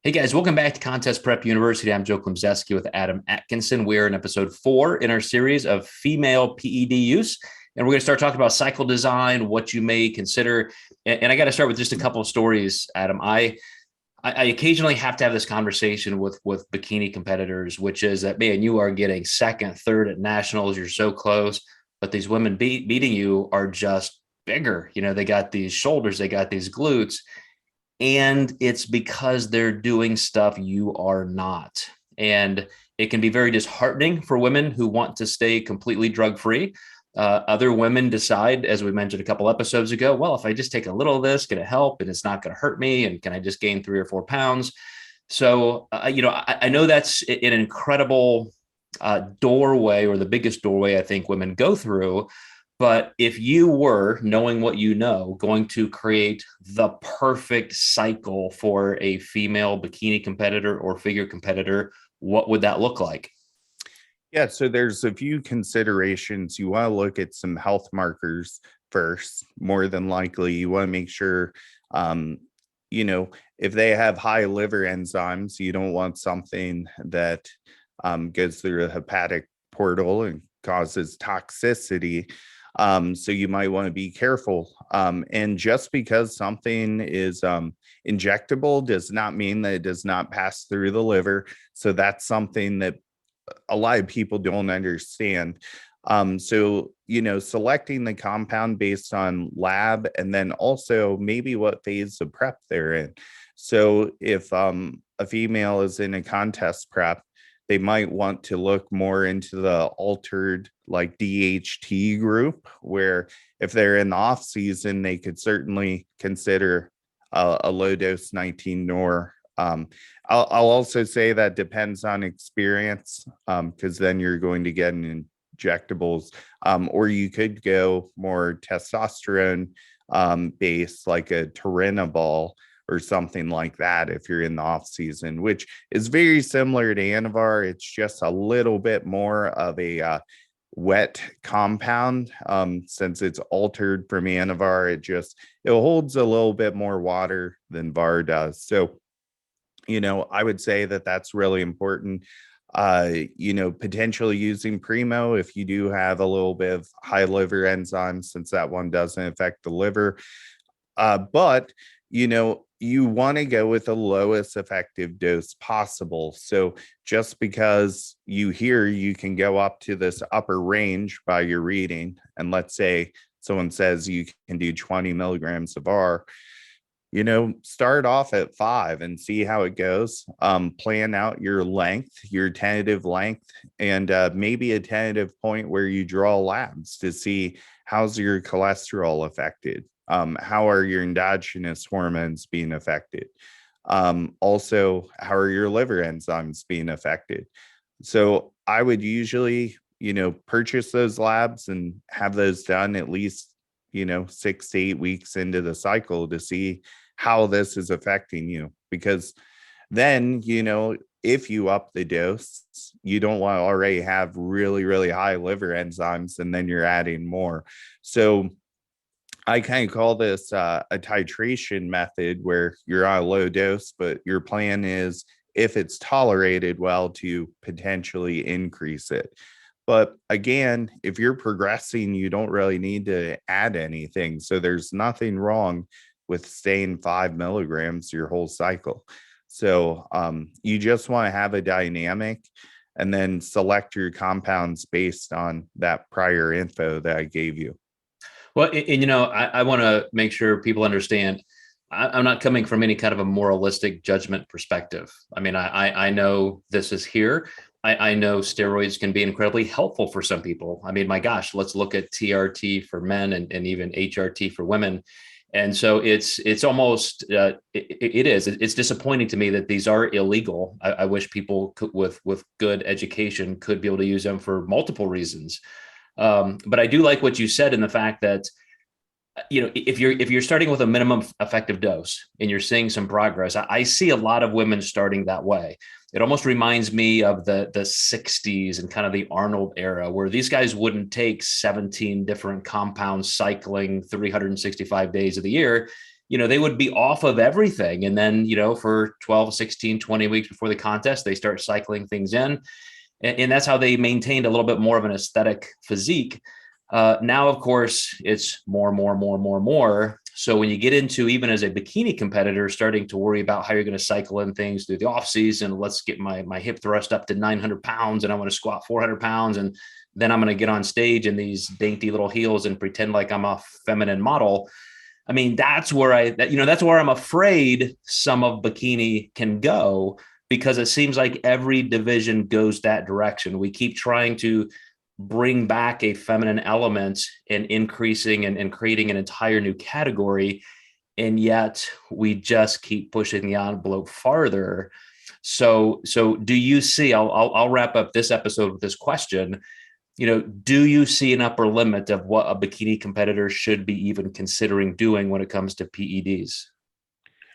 Hey guys, welcome back to Contest Prep University. I'm Joe Klemczewski with Adam Atkinson. We're in episode 4 in our series of female PED use. And we're going to start talking about cycle design, what you may consider. And I got to start with just a couple of stories, Adam. I occasionally have to have this conversation with bikini competitors, which is that, man, you are getting second, third at nationals. You're so close, but these women beating you are just bigger. You know, they got these shoulders, they got these glutes. And it's because they're doing stuff you are not. And it can be very disheartening for women who want to stay completely drug-free. Other women decide, as we mentioned a couple episodes ago, well, if I just take a little of this, can it help? And it's not going to hurt me. And can I just gain 3 or 4 pounds? So, I know that's an incredible doorway, or the biggest doorway I think women go through. But if you were, knowing what you know, going to create the perfect cycle for a female bikini competitor or figure competitor, what would that look like? Yeah, so there's a few considerations. You want to look at some health markers first. More than likely, you want to make sure, if they have high liver enzymes, you don't want something that goes through a hepatic portal and causes toxicity. So you might want to be careful. And just because something is injectable does not mean that it does not pass through the liver. So that's something that a lot of people don't understand. Selecting the compound based on lab, and then also maybe what phase of prep they're in. So if a female is in a contest prep, they might want to look more into the altered like DHT group, where if they're in the off season, they could certainly consider a low dose 19 nor. I'll also say that depends on experience, because then you're going to get an injectables, or you could go more testosterone based, like a Turinabol or something like that if you're in the off season, which is very similar to Anavar. It's just a little bit more of a wet compound. Since it's altered from Anavar, it holds a little bit more water than VAR does. So, I would say that that's really important. Potentially using Primo if you do have a little bit of high liver enzymes, since that one doesn't affect the liver. But you want to go with the lowest effective dose possible. So just because you hear you can go up to this upper range by your reading, and let's say someone says you can do 20 milligrams of R, start off at 5 and see how it goes. Plan out your length, your tentative length, and maybe a tentative point where you draw labs to see how's your cholesterol affected. How are your endogenous hormones being affected? Also, how are your liver enzymes being affected? So I would usually, purchase those labs and have those done at least, 6 to 8 weeks into the cycle to see how this is affecting you. Because then, if you up the dose, you don't want to already have really, really high liver enzymes, and then you're adding more. So I kind of call this a titration method, where you're on a low dose, but your plan is, if it's tolerated well, to potentially increase it. But again, if you're progressing, you don't really need to add anything. So there's nothing wrong with staying 5 milligrams your whole cycle. So you just want to have a dynamic, and then select your compounds based on that prior info that I gave you. Well, I want to make sure people understand I'm not coming from any kind of a moralistic judgment perspective. I mean, I know this is here. I know steroids can be incredibly helpful for some people. I mean, my gosh, let's look at TRT for men and even HRT for women. And so it's almost it's disappointing to me that these are illegal. I wish people could, with good education, could be able to use them for multiple reasons. But I do like what you said in the fact that, if you're starting with a minimum effective dose and you're seeing some progress, I see a lot of women starting that way. It almost reminds me of the 60s and kind of the Arnold era, where these guys wouldn't take 17 different compounds cycling 365 days of the year. they would be off of everything. And then, for 12, 16, 20 weeks before the contest, they start cycling things in. And that's how they maintained a little bit more of an aesthetic physique. Now, of course, it's more. So when you get into, even as a bikini competitor, starting to worry about how you're going to cycle in things through the off season, let's get my hip thrust up to 900 pounds and I want to squat 400 pounds. And then I'm going to get on stage in these dainty little heels and pretend like I'm a feminine model. I mean, that's where I'm afraid some of bikini can go, because it seems like every division goes that direction. We keep trying to bring back a feminine element and increasing and creating an entire new category. And yet we just keep pushing the envelope farther. So do you see, I'll wrap up this episode with this question. Do you see an upper limit of what a bikini competitor should be even considering doing when it comes to PEDs?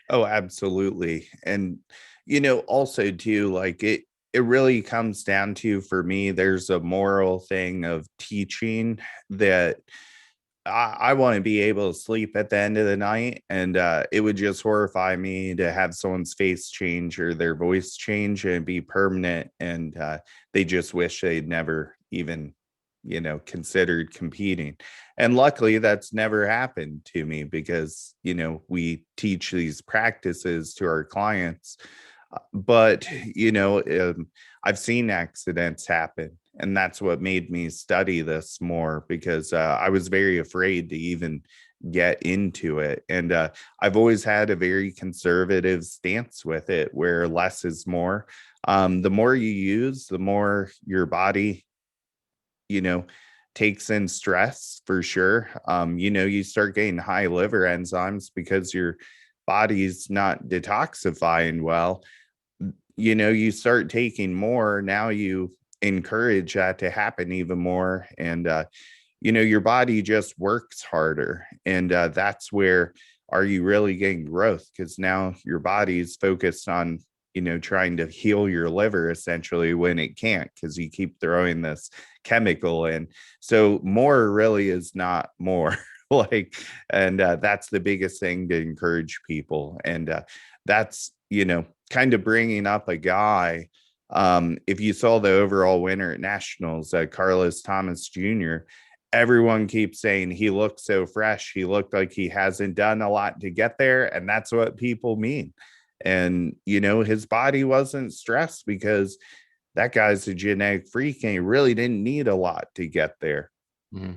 Oh, absolutely. And, also too, like it really comes down to, for me, there's a moral thing of teaching that I want to be able to sleep at the end of the night. And it would just horrify me to have someone's face change or their voice change and be permanent. And they just wish they'd never even, considered competing. And luckily that's never happened to me, because, we teach these practices to our clients. But, I've seen accidents happen, and that's what made me study this more, because I was very afraid to even get into it. And I've always had a very conservative stance with it, where less is more. The more you use, the more your body, takes in stress, for sure. You start getting high liver enzymes because your body's not detoxifying well. You start taking more, now you encourage that to happen even more. And, your body just works harder. And that's where, are you really getting growth? Because now your body's focused on, trying to heal your liver, essentially, when it can't, because you keep throwing this chemical in. So more really is not more. And that's the biggest thing to encourage people. And that's, kind of bringing up a guy. If you saw the overall winner at nationals, Carlos Thomas Jr., everyone keeps saying he looked so fresh. He looked like he hasn't done a lot to get there. And that's what people mean. And, his body wasn't stressed, because that guy's a genetic freak and he really didn't need a lot to get there. Mm-hmm.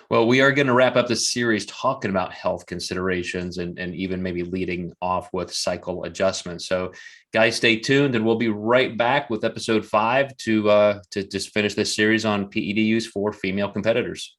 Well, we are going to wrap up this series talking about health considerations and even maybe leading off with cycle adjustments. So guys, stay tuned, and we'll be right back with episode 5 to just finish this series on PED use for female competitors.